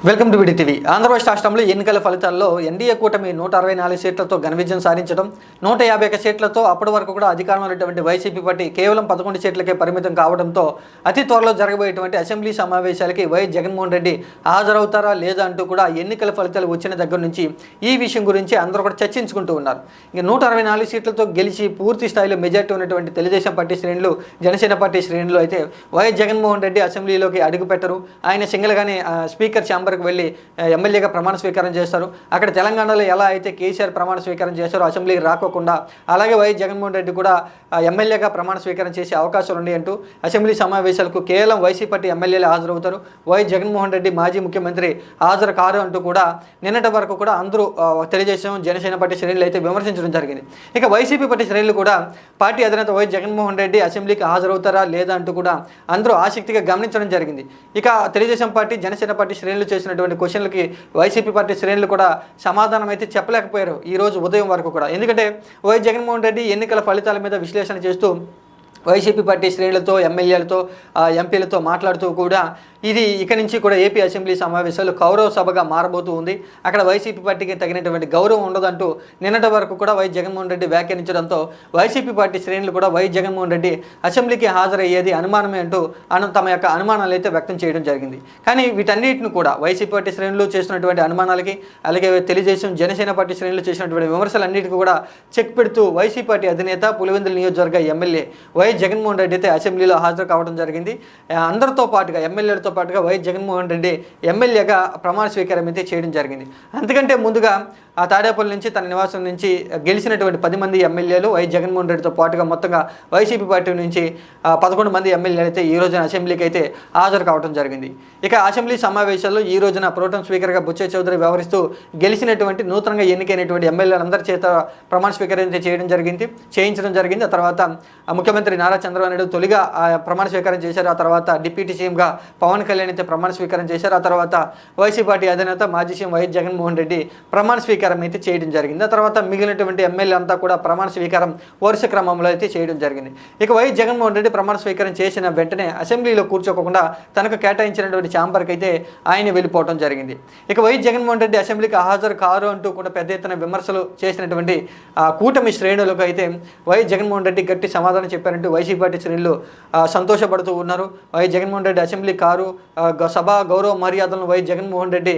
Welcome to విడి TV. Andhra Pradesh రాష్ట్రంలో ఎన్నికల ఫలితాల్లో ఎన్డీఏ కూటమి 164 సీట్లతో ఘన విజయం సాధించడం, 151 సీట్లతో అప్పటి వరకు కూడా అధికారంలో ఉన్నటువంటి వైసీపీ పార్టీ కేవలం 11 సీట్లకే పరిమితం కావడంతో అతి త్వరలో జరగబోయేటువంటి అసెంబ్లీ సమావేశాలకి వైఎస్ జగన్మోహన్ రెడ్డి హాజరవుతారా లేదా అంటూ కూడా ఎన్నికల ఫలితాలు వచ్చిన దగ్గర నుంచి ఈ విషయం గురించి అందరూ కూడా చర్చించుకుంటూ ఉన్నారు. ఇక 164 సీట్లతో గెలిచి పూర్తి స్థాయిలో మెజార్టీ ఉన్నటువంటి తెలుగుదేశం పార్టీ శ్రేణులు, జనసేన పార్టీ శ్రేణులు అయితే వైఎస్ జగన్మోహన్ రెడ్డి అసెంబ్లీలోకి అడుగుపెట్టరు. ఆయన సింగిల్గానే స్పీకర్ ఛాంబర్కి వెళ్ళి ఎమ్మెల్యేగా ప్రమాణ స్వీకారం చేస్తారు. అక్కడ తెలంగాణలో ఎలా అయితే కేసీఆర్ ప్రమాణ స్వీకారం చేశారో అసెంబ్లీకి రాకోకుండా, అలాగే వైఎస్ జగన్మోహన్ రెడ్డి కూడా ఎమ్మెల్యేగా ప్రమాణ స్వీకారం చేసే అవకాశాలు ఉన్నాయంటూ అసెంబ్లీ సమావేశాలకు కేవలం వైసీపీ పార్టీ ఎమ్మెల్యేలు హాజరవుతారు. వైఎస్ జగన్మోహన్ రెడ్డి మాజీ ముఖ్యమంత్రి హాజరు కారు అంటూ కూడా నిన్నటి వరకు కూడా అందరూ తెలుగుదేశం, జనసేన పార్టీ శ్రేణులు అయితే విమర్శించడం జరిగింది. ఇక వైసీపీ పార్టీ శ్రేణులు కూడా పార్టీ అధినేత వైఎస్ జగన్మోహన్ రెడ్డి అసెంబ్లీకి హాజరవుతారా లేదా అంటూ కూడా అందరూ ఆసక్తిగా గమనించడం జరిగింది. ఇక తెలుగుదేశం పార్టీ, జనసేన పార్టీ శ్రేణులు చేసినటువంటి క్వశ్చన్లకి వైసీపీ పార్టీ శ్రేణులు కూడా సమాధానం అయితే చెప్పలేకపోయారు ఈ రోజు ఉదయం వరకు కూడా. ఎందుకంటే వైఎస్ జగన్మోహన్ రెడ్డి ఎన్నికల ఫలితాల మీద విశ్లేషణ చేస్తూ వైసీపీ పార్టీ శ్రేణులతో, ఎమ్మెల్యేలతో, ఎంపీలతో మాట్లాడుతూ కూడా ఇది ఇక నుంచి కూడా ఏపీ అసెంబ్లీ సమావేశాలు కౌరవ సభగా మారబోతూ ఉంది, అక్కడ వైసీపీ పార్టీకి తగినటువంటి గౌరవం ఉండదంటూ నిన్నటి వరకు కూడా వైఎస్ జగన్మోహన్ రెడ్డి వ్యాఖ్యానించడంతో వైసీపీ పార్టీ శ్రేణులు కూడా వైఎస్ జగన్మోహన్ రెడ్డి అసెంబ్లీకి హాజరయ్యేది అనుమానమే అంటూ తమ యొక్క అనుమానాలు అయితే వ్యక్తం చేయడం జరిగింది. కానీ వీటన్నిటిని కూడా వైసీపీ పార్టీ శ్రేణులు చేసినటువంటి అనుమానాలకి, అలాగే తెలుగుదేశం, జనసేన పార్టీ శ్రేణులు చేసినటువంటి విమర్శలన్నిటికీ కూడా చెక్ పెడుతూ వైసీపీ పార్టీ అధినేత, పులివెందుల నియోజకవర్గ ఎమ్మెల్యే వైఎస్ జగన్మోహన్ రెడ్డి అయితే అసెంబ్లీలో హాజరు కావడం జరిగింది. అందరితో పాటుగా, ఎమ్మెల్యేలతో పాటుగా వైఎస్ జగన్మోహన్ రెడ్డి ఎమ్మెల్యేగా ప్రమాణ స్వీకారం అయితే చేయడం జరిగింది. అంతకంటే ముందుగా ఆ తాడేపల్లి నుంచి తన నివాసం నుంచి గెలిచినటువంటి 10 మంది ఎమ్మెల్యేలు వైఎస్ జగన్మోహన్ రెడ్డితో పాటుగా మొత్తంగా వైసీపీ పార్టీ నుంచి 11 మంది ఎమ్మెల్యేలు అయితే ఈ రోజున అసెంబ్లీకి అయితే హాజరు కావడం జరిగింది. ఇక అసెంబ్లీ సమావేశాల్లో ఈ రోజున ప్రోటెం స్పీకర్గా బుచ్చయ్య చౌదరి వ్యవహరిస్తూ గెలిచినటువంటి నూతనంగా ఎన్నికైనటువంటి ఎమ్మెల్యేలందరి చేత ప్రమాణ స్వీకారం అయితే చేయించడం జరిగింది. ఆ తర్వాత ముఖ్యమంత్రి నారా చంద్రబాబు నాయుడు తొలిగా ప్రమాణ స్వీకారం చేశారు. ఆ తర్వాత డిప్యూటీ సీఎంగా పవన్ కళ్యాణ్ అయితే ప్రమాణ స్వీకారం చేశారు. ఆ తర్వాత వైసీపీ పార్టీ అధినేత మాజీ సీఎం వైఎస్ జగన్మోహన్ రెడ్డి ప్రమాణ స్వీకారం అయితే చేయడం జరిగింది. ఆ తర్వాత మిగిలినటువంటి ఎమ్మెల్యే అంతా కూడా ప్రమాణ స్వీకారం వరుస క్రమంలో అయితే చేయడం జరిగింది. ఇక వైఎస్ జగన్మోహన్ రెడ్డి ప్రమాణ స్వీకారం చేసిన వెంటనే అసెంబ్లీలో కూర్చోకుండా తనకు కేటాయించినటువంటి ఛాంబర్కి అయితే ఆయన వెళ్ళిపోవడం జరిగింది. ఇక వైఎస్ జగన్మోహన్ రెడ్డి అసెంబ్లీకి హాజరు కారు అంటూ కూడా పెద్ద ఎత్తున విమర్శలు చేసినటువంటి కూటమి శ్రేణులకు అయితే వైఎస్ జగన్మోహన్ రెడ్డి గట్టి సమాధానం చెప్పారంటూ వైసీపీ పార్టీ శ్రేణులు సంతోషపడుతూ ఉన్నారు. YS Jaganmohan Reddy assembly car, సభా గౌరవ మర్యాదలను వైఎస్ జగన్మోహన్ రెడ్డి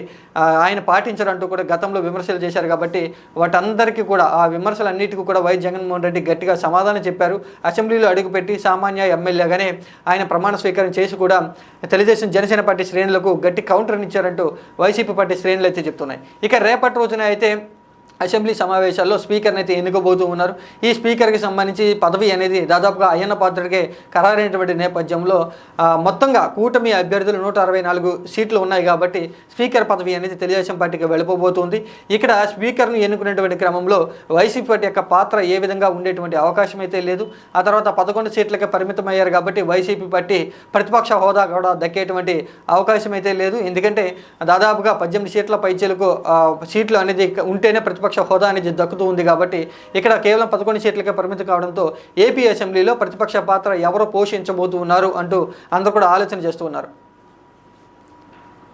ఆయన పాటించారంటూ కూడా గతంలో విమర్శలు చేశారు. కాబట్టి వాటందరికీ కూడా, ఆ విమర్శలన్నిటికీ కూడా వైఎస్ జగన్మోహన్ రెడ్డి గట్టిగా సమాధానం చెప్పారు. అసెంబ్లీలో అడుగుపెట్టి సామాన్య ఎమ్మెల్యేగానే ఆయన ప్రమాణ స్వీకారం చేసి కూడా తెలుగుదేశం, జనసేన పార్టీ శ్రేణులకు గట్టి కౌంటర్ని ఇచ్చారంటూ వైసీపీ పార్టీ శ్రేణులు అయితే చెప్తున్నాయి. ఇక రేపటి రోజున అయితే అసెంబ్లీ సమావేశాల్లో స్పీకర్ని అయితే ఎన్నుకోబోతూ ఉన్నారు. ఈ స్పీకర్కి సంబంధించి పదవి అనేది దాదాపుగా అయ్యన్న పాత్రకే ఖరారైనటువంటి నేపథ్యంలో మొత్తంగా కూటమి అభ్యర్థులు 164 సీట్లు ఉన్నాయి కాబట్టి స్పీకర్ పదవి అనేది తెలుగుదేశం పార్టీకి వెళ్ళిపోబోతుంది. ఇక్కడ స్పీకర్ను ఎన్నుకునేటువంటి క్రమంలో వైసీపీ పార్టీ యొక్క పాత్ర ఏ విధంగా ఉండేటువంటి అవకాశం అయితే లేదు. ఆ తర్వాత 11 సీట్లకే పరిమితమయ్యారు కాబట్టి వైసీపీ పార్టీ ప్రతిపక్ష హోదా కూడా దక్కేటువంటి అవకాశం అయితే లేదు. ఎందుకంటే దాదాపుగా 18 సీట్ల పైచీలకు సీట్లు అనేది ఉంటేనే ప్రతిపక్ష హోదా అనేది దక్కుతూ ఉంది కాబట్టి ఇక్కడ కేవలం 11 సీట్లకే పరిమితం కావడంతో ఏపీ అసెంబ్లీలో ప్రతిపక్ష పాత్ర ఎవరు పోషించబోతున్నారు అంటూ అందరూ కూడా ఆలోచన చేస్తూ ఉన్నారు.